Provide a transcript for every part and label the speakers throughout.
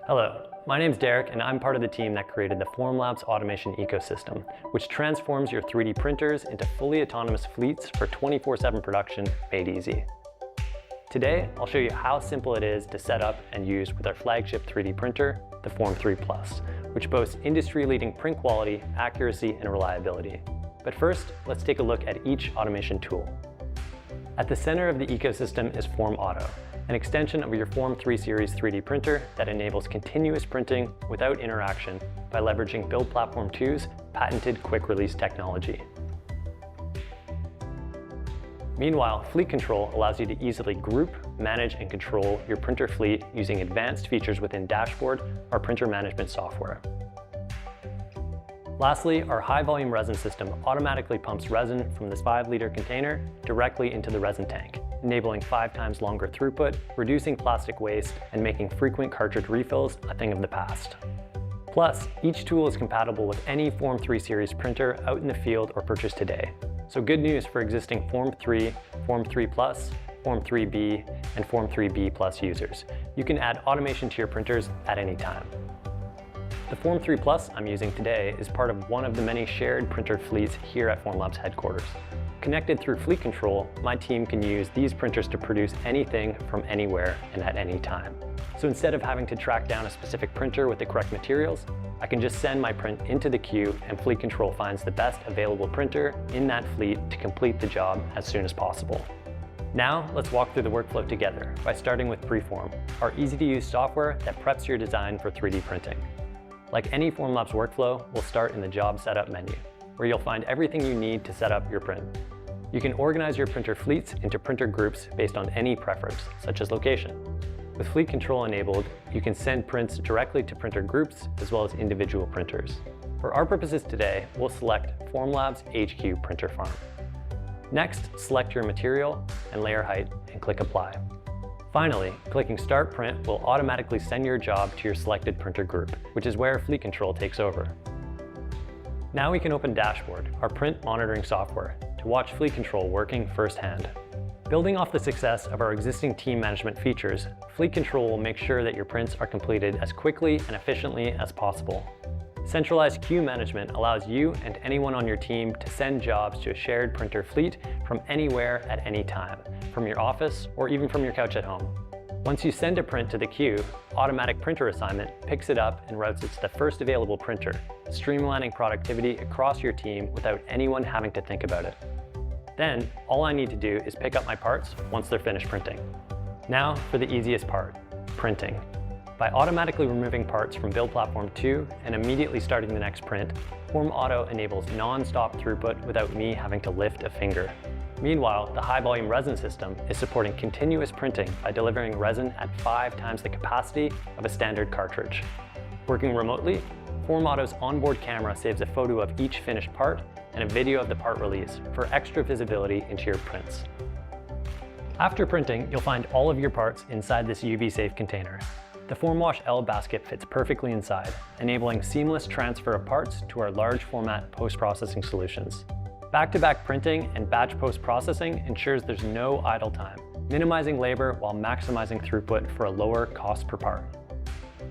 Speaker 1: Hello, my name's Derek and I'm part of the team that created the Formlabs Automation Ecosystem, which transforms your 3D printers into fully autonomous fleets for 24/7 production made easy. Today, I'll show you how simple it is to set up and use with our flagship 3D printer, the Form 3 Plus, which boasts industry-leading print quality, accuracy, and reliability. But first, let's take a look at each automation tool. At the center of the ecosystem is Form Auto, an extension of your Form 3 Series 3D printer that enables continuous printing without interaction by leveraging Build Platform 2's patented quick release technology. Meanwhile, Fleet Control allows you to easily group, manage, and control your printer fleet using advanced features within Dashboard, our printer management software. Lastly, our high-volume resin system automatically pumps resin from this 5-liter container directly into the resin tank, enabling 5 times longer throughput, reducing plastic waste, and making frequent cartridge refills a thing of the past. Plus, each tool is compatible with any Form 3 Series printer out in the field or purchased today. So good news for existing Form 3, Form 3 Plus, Form 3B, and Form 3B Plus users. You can add automation to your printers at any time. The Form 3 Plus I'm using today is part of one of the many shared printer fleets here at Formlabs headquarters. Connected through Fleet Control, my team can use these printers to produce anything from anywhere and at any time. So instead of having to track down a specific printer with the correct materials, I can just send my print into the queue and Fleet Control finds the best available printer in that fleet to complete the job as soon as possible. Now, let's walk through the workflow together by starting with Preform, our easy-to-use software that preps your design for 3D printing. Like any Formlabs workflow, we'll start in the Job Setup menu, where you'll find everything you need to set up your print. You can organize your printer fleets into printer groups based on any preference, such as location. With Fleet Control enabled, you can send prints directly to printer groups as well as individual printers. For our purposes today, we'll select Formlabs HQ Printer Farm. Next, select your material and layer height and click Apply. Finally, clicking Start Print will automatically send your job to your selected printer group, which is where Fleet Control takes over. Now we can open Dashboard, our print monitoring software, to watch Fleet Control working firsthand. Building off the success of our existing team management features, Fleet Control will make sure that your prints are completed as quickly and efficiently as possible. Centralized queue management allows you and anyone on your team to send jobs to a shared printer fleet from anywhere at any time, from your office or even from your couch at home. Once you send a print to the queue, automatic printer assignment picks it up and routes it to the first available printer, streamlining productivity across your team without anyone having to think about it. Then, all I need to do is pick up my parts once they're finished printing. Now for the easiest part, printing. By automatically removing parts from Build Platform 2 and immediately starting the next print, Form Auto enables non-stop throughput without me having to lift a finger. Meanwhile, the high-volume resin system is supporting continuous printing by delivering resin at 5 times the capacity of a standard cartridge. Working remotely, Form Auto's onboard camera saves a photo of each finished part and a video of the part release for extra visibility into your prints. After printing, you'll find all of your parts inside this UV-safe container. The FormWash L basket fits perfectly inside, enabling seamless transfer of parts to our large format post-processing solutions. Back-to-back printing and batch post-processing ensures there's no idle time, minimizing labor while maximizing throughput for a lower cost per part.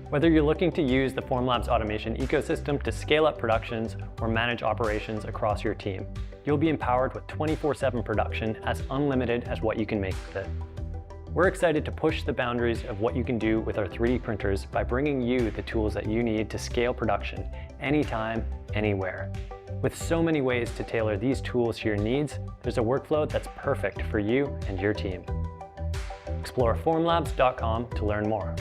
Speaker 1: Whether you're looking to use the Formlabs Automation Ecosystem to scale up productions or manage operations across your team, you'll be empowered with 24/7 production as unlimited as what you can make with it. We're excited to push the boundaries of what you can do with our 3D printers by bringing you the tools that you need to scale production anytime, anywhere. With so many ways to tailor these tools to your needs, there's a workflow that's perfect for you and your team. Explore formlabs.com to learn more.